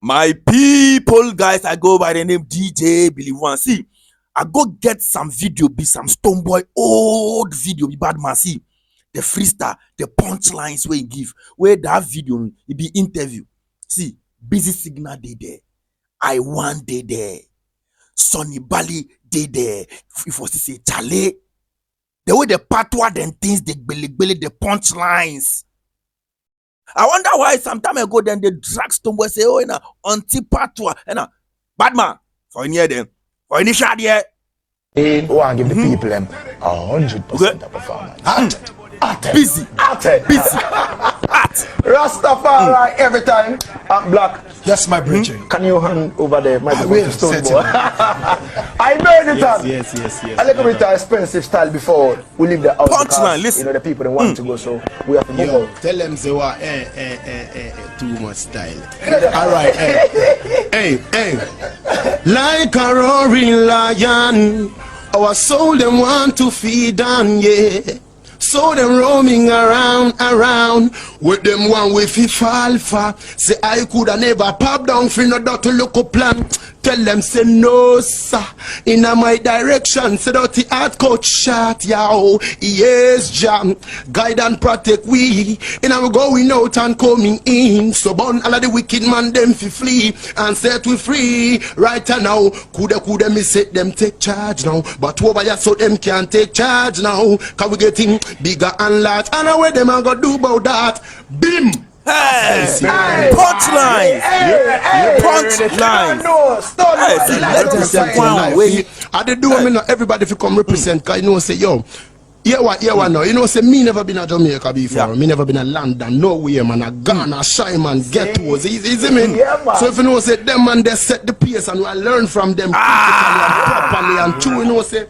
My people, guys, I go by the name DJ Believe One. See, I go get some video, be some Stonebwoy old video, be bad man. See, the freestyle, the punchlines where he give, where that video, it be interview. See, busy signal day there, iwan day there, Soni Bali day there. If was to say Chale, the way the patois then things, the the punchlines. I wonder why some time ago then they drag Stonebwoy say, oh, na anti-patois, bad man, for in here then, for in shot here. I want to give the people them 100% of performance. Busy. Rastafari every time. Black. That's my bridge. Can you hand over the microphone to Stonebwoy? I made it up. Yes. A little bit of expensive style before we leave the house. PunchLine, listen. You know the people that want to go, so we have to move out. Tell them they were too much style. Alright, hey. Like a roaring lion, our soul them want to feed on, yeah. So them roaming around with them one with alpha. Say I coulda never pop down for no dirty local plan. Tell them say no sir, in my direction. Say dirty hard coach shot, yo. Yes, jam. Guide and protect we. And I'm going out and coming in. So burn all of the wicked man them fi flee and set we free. Right now, coulda me set them take charge now. But over here so them can't take charge now. Cause we getting bigger and large. And now what them a go do about that? Bim! Hey! PunchLine! PunchLine! I did do me now. Everybody if you come represent, cause you know say yo. Yeah, no. You know, say me never been a Jamaica before. Yeah. Me never been a London, nowhere, man. A Ghana, shy man, get towards. Easy, man. Yeah, so if you know, say them man, they set the pace and I learn from them critically and properly and true. You know, say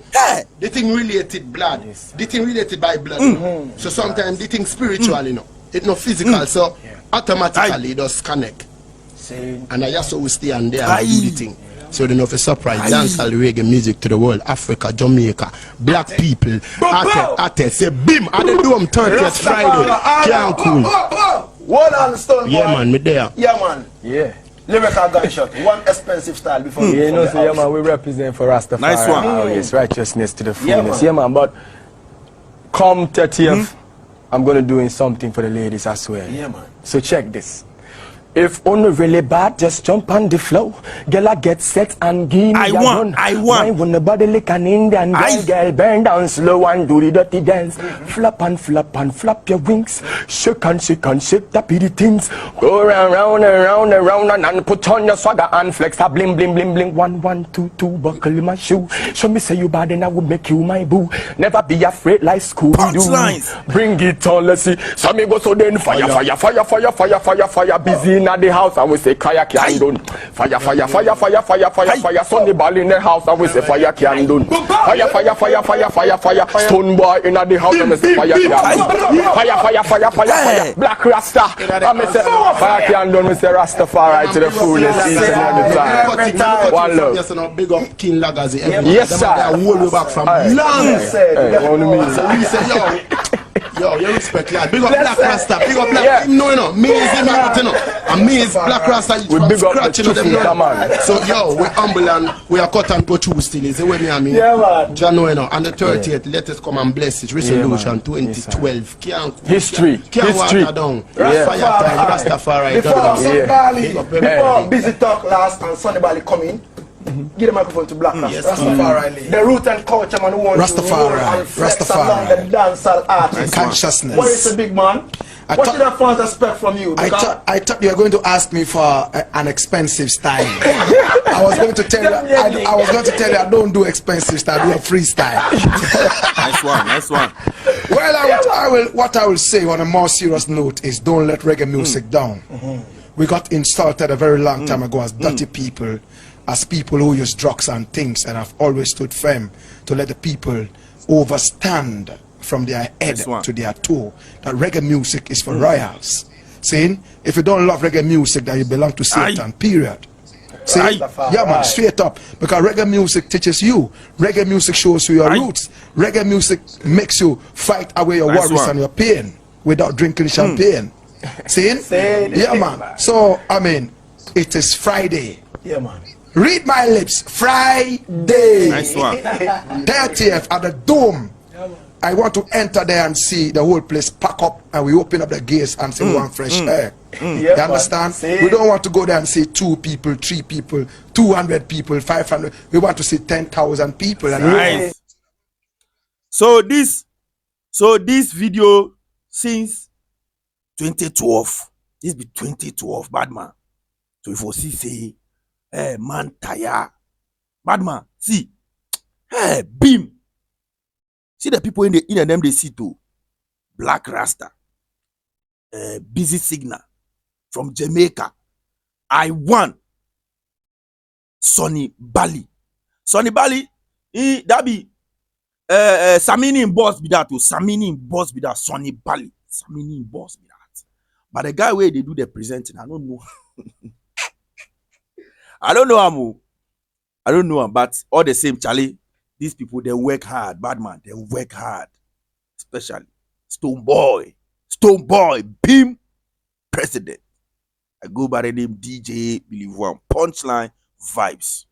the thing related blood, the thing related by blood. You know? So sometimes the thing spiritual, you know, it's not physical. So automatically it does connect. And I just always stay and there and do the thing. So they know if a surprise dancehall reggae music to the world, Africa, Jamaica, black people, ate, say bim, I they do them 30th Friday, can't cool. One on Stonebwoy. Yeah man, me there. Yeah man. Yeah. Lyrical gunshot, one expensive style before you you know, so yeah man, we represent for Rastafari. Nice one. Yes, righteousness to the fullness. Yeah man, but come 30th, I'm gonna do something for the ladies as well. Yeah man. So check this. If only really bad, just jump on the flow. Girl, I get set and give me I want. When the body like an Indian girl, bend down slow and do the dirty dance. Flap and flap your wings. Shake and shake that pretty things. Go round and put on your swagger and flex a bling bling bling bling. 1 1 2 2 buckle in my shoe. Show me say you bad and I will make you my boo. Never be afraid like Scooby-Doo. Bring it on, let's see. So me go so then fire. Busy in the house, I will say fire can done. Fire. Soni Bali in the house, I will say fire can done. Fire. Stonebwoy in the house, I will say fire can done. Fire. Black Rasta, I will say fire can done. We say Rastafari to the fullest each and every time. One love. Yes, no, big up King Lagazi. Yes, sir. I hold you back from long. So we say yo, you respect that. Big up Black Rasta. Big up Black. No. Me is him out, you know. And me is Black Rasta. We big up the truth, man. So yo, we humble and we are cut and go through still. Is the way me and me. Yeah, man. You know, and the 30th, let us come and bless it. Resolution 2012. History. Can't water down. Fire time. Rastafari. Before Busy Talk last and Soni Bali come in, give the microphone to Black Rasta. Rastafari. The root and culture man who wants to roll and flex along the dancehall artist. Consciousness. What is the big man? What should the fans expect from you? I thought you were going to ask me for an expensive style. I was going to tell you I don't do expensive style, I do a freestyle. Nice one. Well, what I will say on a more serious note is don't let reggae music down. We got insulted a very long time ago as dirty people, as people who use drugs and things, and I've always stood firm to let the people overstand from their head to their toe that reggae music is for royals. See, if you don't love reggae music, then you belong to Satan, period. See, yeah man, straight up, because reggae music teaches you, reggae music shows you your roots, reggae music makes you fight away your worries and your pain without drinking champagne. See, yeah man. So I mean, It is Friday. Yeah, man. Read my lips. Friday. Nice one. 30th at the Dome. I want to enter there and see the whole place pack up, and we open up the gates and see one fresh air. You understand? We don't want to go there and see 2 people, 3 people, 200 people, 500. We want to see 10,000 people. And Nice. So this video since 2012. This be 2012, bad man. So if you see say, hey man tire, bad man, see, hey beam. See the people in the them they see too. Black Rasta, Busy Signal from Jamaica, iwan, Soni Bali. Soni Bali, that be Samini in boss be that too. Samini in boss be that. Soni Bali. Samini in boss be that. But the guy where they do the presenting, I don't know. I don't know him. I don't know him, but all the same, Charlie, these people they work hard, bad man, they work hard. Especially Stonebwoy, Beam, President. I go by the name DJ Believe One. PunchLine vibes.